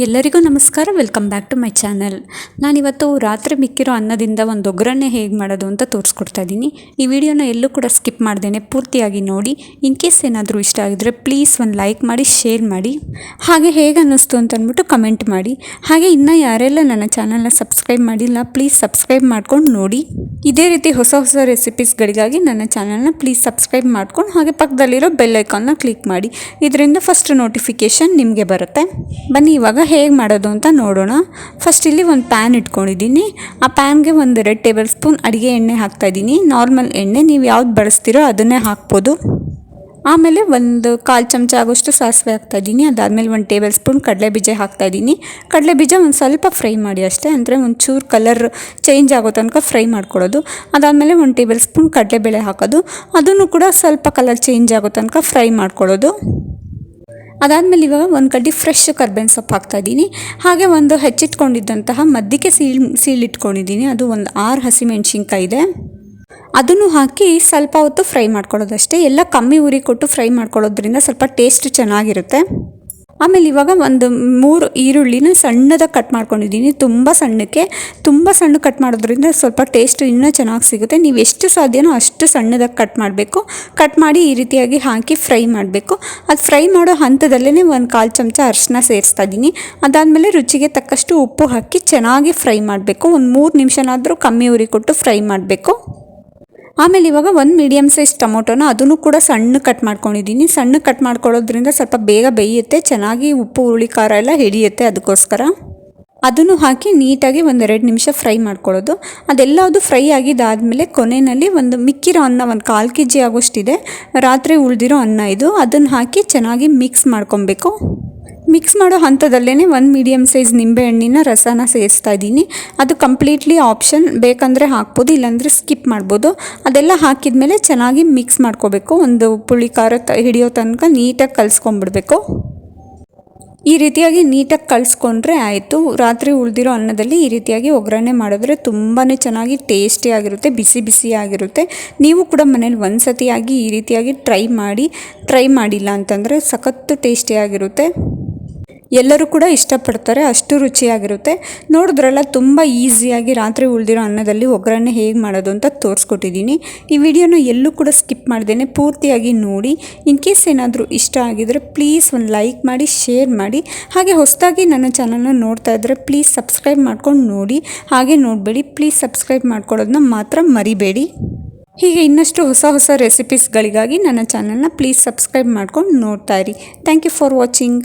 ಎಲ್ಲರಿಗೂ ನಮಸ್ಕಾರ. Welcome back to my channel. ನಾನಿವತ್ತು ರಾತ್ರಿ ಮಿಕ್ಕಿರೋ ಅನ್ನದಿಂದ ಒಂದು ಒಗ್ಗರಣೆ ಹೇಗೆ ಮಾಡೋದು ಅಂತ ತೋರಿಸ್ಕೊಡ್ತಾ ಇದ್ದೀನಿ. ಈ ವಿಡಿಯೋನ ಎಲ್ಲೂ ಕೂಡ ಸ್ಕಿಪ್ ಮಾಡ್ದೇನೆ ಪೂರ್ತಿಯಾಗಿ ನೋಡಿ. ಇನ್ ಕೇಸ್ ಏನಾದರೂ ಇಷ್ಟ ಆಗಿದ್ರೆ ಪ್ಲೀಸ್ ಒಂದು ಲೈಕ್ ಮಾಡಿ, ಶೇರ್ ಮಾಡಿ, ಹಾಗೆ ಹೇಗೆ ಅನ್ನಿಸ್ತು ಅಂತ ಅಂದ್ಬಿಟ್ಟು ಕಮೆಂಟ್ ಮಾಡಿ. ಹಾಗೆ ಇನ್ನೂ ಯಾರೆಲ್ಲ ನನ್ನ ಚಾನಲ್ನ ಸಬ್ಸ್ಕ್ರೈಬ್ ಮಾಡಿಲ್ಲ ಪ್ಲೀಸ್ ಸಬ್ಸ್ಕ್ರೈಬ್ ಮಾಡ್ಕೊಂಡು ನೋಡಿ. ಇದೇ ರೀತಿ ಹೊಸ ಹೊಸ ರೆಸಿಪೀಸ್ಗಳಿಗಾಗಿ ನನ್ನ ಚಾನಲ್ನ ಪ್ಲೀಸ್ ಸಬ್ಸ್ಕ್ರೈಬ್ ಮಾಡ್ಕೊಂಡು ಹಾಗೆ ಪಕ್ಕದಲ್ಲಿರೋ ಬೆಲ್ ಐಕಾನ್ನ ಕ್ಲಿಕ್ ಮಾಡಿ. ಇದರಿಂದ ಫಸ್ಟ್ ನೋಟಿಫಿಕೇಷನ್ ನಿಮಗೆ ಬರುತ್ತೆ. ಬನ್ನಿ ಇವಾಗ ಹೇಗೆ ಮಾಡೋದು ಅಂತ ನೋಡೋಣ. ಫಸ್ಟ್ ಇಲ್ಲಿ ಒಂದು ಪ್ಯಾನ್ ಇಟ್ಕೊಂಡಿದ್ದೀನಿ. ಆ ಪ್ಯಾನ್ಗೆ ಒಂದು 2 ಟೇಬಲ್ ಸ್ಪೂನ್ ಅಡುಗೆ ಎಣ್ಣೆ ಹಾಕ್ತಾಯಿದ್ದೀನಿ. ನಾರ್ಮಲ್ ಎಣ್ಣೆ, ನೀವು ಯಾವ್ದು ಬಳಸ್ತೀರೋ ಅದನ್ನೇ ಹಾಕ್ಬೋದು. ಆಮೇಲೆ ಒಂದು 1/4 ಚಮಚ ಆಗೋಷ್ಟು ಸಾಸಿವೆ ಹಾಕ್ತಾಯಿದ್ದೀನಿ. ಅದಾದಮೇಲೆ 1 ಟೇಬಲ್ ಸ್ಪೂನ್ ಕಡಲೆಬೀಜ ಹಾಕ್ತಾಯಿದ್ದೀನಿ. ಕಡಲೆಬೀಜ ಒಂದು ಸ್ವಲ್ಪ ಫ್ರೈ ಮಾಡಿ ಅಷ್ಟೇ, ಅಂದರೆ ಒಂಚೂರು ಕಲರ್ ಚೇಂಜ್ ಆಗೋ ತನಕ ಫ್ರೈ ಮಾಡ್ಕೊಳ್ಳೋದು. ಅದಾದಮೇಲೆ 1 ಟೇಬಲ್ ಸ್ಪೂನ್ ಕಡಲೆಬೇಳೆ ಹಾಕೋದು, ಅದನ್ನು ಕೂಡ ಸ್ವಲ್ಪ ಕಲರ್ ಚೇಂಜ್ ಆಗೋ ತನಕ ಫ್ರೈ ಮಾಡ್ಕೊಳ್ಳೋದು. ಅದಾದಮೇಲೆ ಇವಾಗ ಒಂದು ಕಡ್ಡಿ ಫ್ರೆಶ್ ಕರ್ಬೇವಿನ ಸೊಪ್ಪು ಹಾಕ್ತಾಯಿದ್ದೀನಿ. ಹಾಗೆ ಒಂದು ಹೆಚ್ಚಿಟ್ಕೊಂಡಿದ್ದಂತಹ ಮದ್ದಿಗೆ ಸೀಳಿಟ್ಕೊಂಡಿದ್ದೀನಿ, ಅದು ಒಂದು 6 ಹಸಿಮೆಣ್ಸಿನ್ಕಾಯಿ ಇದೆ. ಅದನ್ನು ಹಾಕಿ ಸ್ವಲ್ಪ ಹೊತ್ತು ಫ್ರೈ ಮಾಡ್ಕೊಳ್ಳೋದಷ್ಟೇ. ಎಲ್ಲ ಕಮ್ಮಿ ಉರಿ ಕೊಟ್ಟು ಫ್ರೈ ಮಾಡ್ಕೊಳ್ಳೋದ್ರಿಂದ ಸ್ವಲ್ಪ ಟೇಸ್ಟ್ ಚೆನ್ನಾಗಿರುತ್ತೆ. ಆಮೇಲೆ ಇವಾಗ ಒಂದು 3 ಈರುಳ್ಳಿನ ಸಣ್ಣದಾಗಿ ಕಟ್ ಮಾಡ್ಕೊಂಡಿದ್ದೀನಿ. ತುಂಬ ಸಣ್ಣ ಕಟ್ ಮಾಡೋದ್ರಿಂದ ಸ್ವಲ್ಪ ಟೇಸ್ಟ್ ಇನ್ನೂ ಚೆನ್ನಾಗಿ ಸಿಗುತ್ತೆ. ನೀವು ಎಷ್ಟು ಸಾಧ್ಯನೋ ಅಷ್ಟು ಸಣ್ಣದಾಗಿ ಕಟ್ ಮಾಡಬೇಕು. ಕಟ್ ಮಾಡಿ ಈ ರೀತಿಯಾಗಿ ಹಾಕಿ ಫ್ರೈ ಮಾಡಬೇಕು. ಅದು ಫ್ರೈ ಮಾಡೋ ಹಂತದಲ್ಲೇ ಒಂದು 1/4 ಚಮಚ ಅರಿಶಿನ ಸೇರಿಸ್ತಾ ಇದ್ದೀನಿ. ಅದಾದಮೇಲೆ ರುಚಿಗೆ ತಕ್ಕಷ್ಟು ಉಪ್ಪು ಹಾಕಿ ಚೆನ್ನಾಗಿ ಫ್ರೈ ಮಾಡಬೇಕು. ಒಂದು 3 ನಿಮಿಷನಾದರೂ ಕಮ್ಮಿ ಉರಿ ಕೊಟ್ಟು ಫ್ರೈ ಮಾಡಬೇಕು. ಆಮೇಲೆ ಇವಾಗ ಒಂದು ಮೀಡಿಯಮ್ ಸೈಜ್ ಟೊಮೊಟೊನ ಅದನ್ನು ಕೂಡ ಸಣ್ಣ ಕಟ್ ಮಾಡ್ಕೊಂಡಿದ್ದೀನಿ. ಸಣ್ಣ ಕಟ್ ಮಾಡ್ಕೊಳ್ಳೋದ್ರಿಂದ ಸ್ವಲ್ಪ ಬೇಗ ಬೇಯುತ್ತೆ, ಚೆನ್ನಾಗಿ ಉಪ್ಪು ಹುಳಿ ಖಾರ ಎಲ್ಲ ಹಿಡಿಯುತ್ತೆ. ಅದಕ್ಕೋಸ್ಕರ ಅದನ್ನು ಹಾಕಿ ನೀಟಾಗಿ ಒಂದು 2 ನಿಮಿಷ ಫ್ರೈ ಮಾಡ್ಕೊಳ್ಳೋದು. ಅದೆಲ್ಲದು ಫ್ರೈ ಆಗಿದ್ದಾದಮೇಲೆ ಕೊನೆಯಲ್ಲಿ ಒಂದು ಮಿಕ್ಕಿರೋ ಅನ್ನ, ಒಂದು 1/4 kg ಆಗೋಷ್ಟಿದೆ, ರಾತ್ರಿ ಉಳಿದಿರೋ ಅನ್ನ ಇದು, ಅದನ್ನು ಹಾಕಿ ಚೆನ್ನಾಗಿ ಮಿಕ್ಸ್ ಮಾಡ್ಕೊಬೇಕು. ಮಿಕ್ಸ್ ಮಾಡೋ ಹಂತದಲ್ಲೇ ಒಂದು ಮೀಡಿಯಮ್ ಸೈಜ್ ನಿಂಬೆಹಣ್ಣಿನ ರಸನ ಸೇರಿಸ್ತಾ ಇದ್ದೀನಿ. ಅದು ಕಂಪ್ಲೀಟ್ಲಿ ಆಪ್ಷನ್, ಬೇಕಂದರೆ ಹಾಕ್ಬೋದು, ಇಲ್ಲಾಂದರೆ ಸ್ಕಿಪ್ ಮಾಡ್ಬೋದು. ಅದೆಲ್ಲ ಹಾಕಿದ್ಮೇಲೆ ಚೆನ್ನಾಗಿ ಮಿಕ್ಸ್ ಮಾಡ್ಕೋಬೇಕು. ಒಂದು ಪುಳಿ ಖಾರ ಹಿಡಿಯೋ ತನಕ ನೀಟಾಗಿ ಕಲಿಸ್ಕೊಂಡ್ಬಿಡ್ಬೇಕು. ಈ ರೀತಿಯಾಗಿ ನೀಟಾಗಿ ಕಲಿಸ್ಕೊಂಡ್ರೆ ಆಯಿತು. ರಾತ್ರಿ ಉಳಿದಿರೋ ಅನ್ನದಲ್ಲಿ ಈ ರೀತಿಯಾಗಿ ಒಗ್ಗರಣೆ ಮಾಡಿದ್ರೆ ತುಂಬಾ ಚೆನ್ನಾಗಿ ಟೇಸ್ಟಿಯಾಗಿರುತ್ತೆ, ಬಿಸಿ ಬಿಸಿಯಾಗಿರುತ್ತೆ. ನೀವು ಕೂಡ ಮನೇಲಿ ಒಂದು ಸತಿಯಾಗಿ ಈ ರೀತಿಯಾಗಿ ಟ್ರೈ ಮಾಡಿಲ್ಲ ಅಂತಂದರೆ ಸಖತ್ತು ಟೇಸ್ಟಿಯಾಗಿರುತ್ತೆ. ಎಲ್ಲರೂ ಕೂಡ ಇಷ್ಟಪಡ್ತಾರೆ, ಅಷ್ಟು ರುಚಿಯಾಗಿರುತ್ತೆ. ನೋಡಿದ್ರಲ್ಲ, ತುಂಬ ಈಸಿಯಾಗಿ ರಾತ್ರಿ ಉಳಿದಿರೋ ಅನ್ನದಲ್ಲಿ ಒಗ್ಗರಣೆ ಹೇಗೆ ಮಾಡೋದು ಅಂತ ತೋರಿಸ್ಕೊಟ್ಟಿದ್ದೀನಿ. ಈ ವಿಡಿಯೋನ ಎಲ್ಲೂ ಕೂಡ ಸ್ಕಿಪ್ ಮಾಡ್ದೇನೆ ಪೂರ್ತಿಯಾಗಿ ನೋಡಿ. ಇನ್ ಕೇಸ್ ಏನಾದರೂ ಇಷ್ಟ ಆಗಿದರೆ ಪ್ಲೀಸ್ ಒಂದು ಲೈಕ್ ಮಾಡಿ, ಶೇರ್ ಮಾಡಿ. ಹಾಗೆ ಹೊಸದಾಗಿ ನನ್ನ ಚಾನಲ್ನ ನೋಡ್ತಾ ಇದ್ದರೆ ಪ್ಲೀಸ್ ಸಬ್ಸ್ಕ್ರೈಬ್ ಮಾಡ್ಕೊಂಡು ನೋಡಿ. ಹಾಗೆ ನೋಡಬೇಡಿ, ಪ್ಲೀಸ್ ಸಬ್ಸ್ಕ್ರೈಬ್ ಮಾಡ್ಕೊಳ್ಳೋದನ್ನ ಮಾತ್ರ ಮರಿಬೇಡಿ. ಹೀಗೆ ಇನ್ನಷ್ಟು ಹೊಸ ರೆಸಿಪೀಸ್ಗಳಿಗಾಗಿ ನನ್ನ ಚಾನಲ್ನ ಪ್ಲೀಸ್ ಸಬ್ಸ್ಕ್ರೈಬ್ ಮಾಡ್ಕೊಂಡು ನೋಡ್ತಾ ಇರಿ. Thank you for watching.